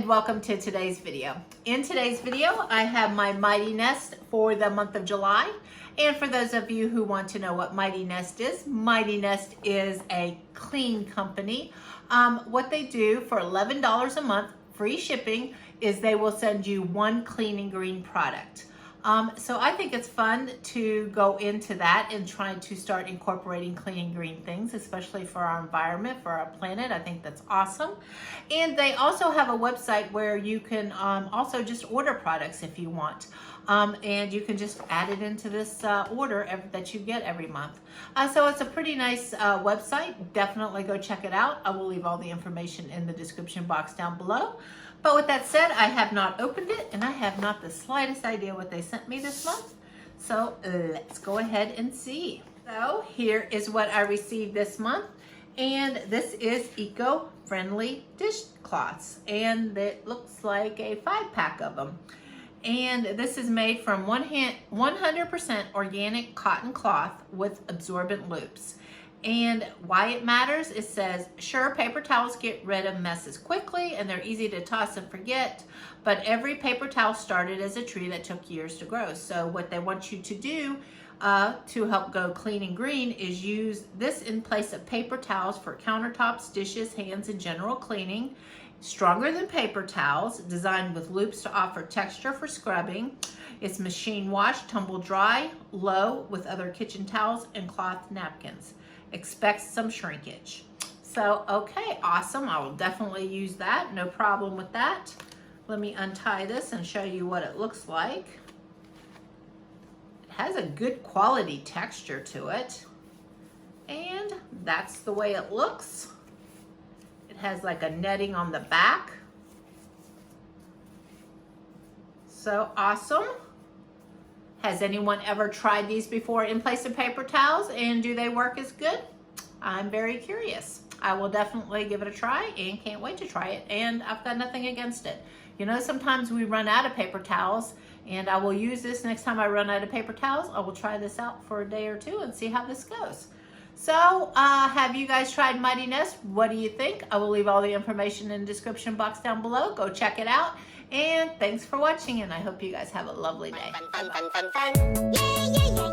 welcome to today's video. In today's video, I have my Mighty Nest for the month of July. And for those of you who want to know what Mighty Nest is a clean company. What they do for $11 a month, free shipping, is they will send you one clean and green product. So I think it's fun to go into that and try to start incorporating clean and green things, especially for our environment, for our planet. I think that's awesome. And they also have a website where you can also just order products if you want. And you can just add it into this order that you get every month. So it's a pretty nice website. Definitely go check it out. I will leave all the information in the description box down below. But with that said, I have not opened it and I have not the slightest idea what they sent me this month. So let's go ahead and see. So here is what I received this month. And this is eco-friendly dishcloths. And it looks like a 5-pack of them. And this is made from 100% organic cotton cloth with absorbent loops. And why it matters, it says, sure, paper towels get rid of messes quickly and they're easy to toss and forget, but every paper towel started as a tree that took years to grow. So what they want you to do to help go clean and green is use this in place of paper towels for countertops, dishes, hands, and general cleaning. Stronger than paper towels, designed with loops to offer texture for scrubbing. It's machine wash, tumble dry, low with other kitchen towels and cloth napkins. Expect some shrinkage. So, okay, awesome. I will definitely use that. No problem with that. Let me untie this and show you what it looks like. It has a good quality texture to it. And that's the way it looks. It has like a netting on the back. So awesome. Has anyone ever tried these before in place of paper towels, and do they work as good? I'm very curious. I will definitely give it a try and can't wait to try it, and I've got nothing against it. You know, sometimes we run out of paper towels, and I will use this next time I run out of paper towels. I will try this out for a day or two and see how this goes. So, have you guys tried Mighty Nest? What do you think? I will leave all the information in the description box down below. Go check it out. And thanks for watching, and I hope you guys have a lovely day. Fun, fun, fun, fun, fun. Yeah, yeah, yeah.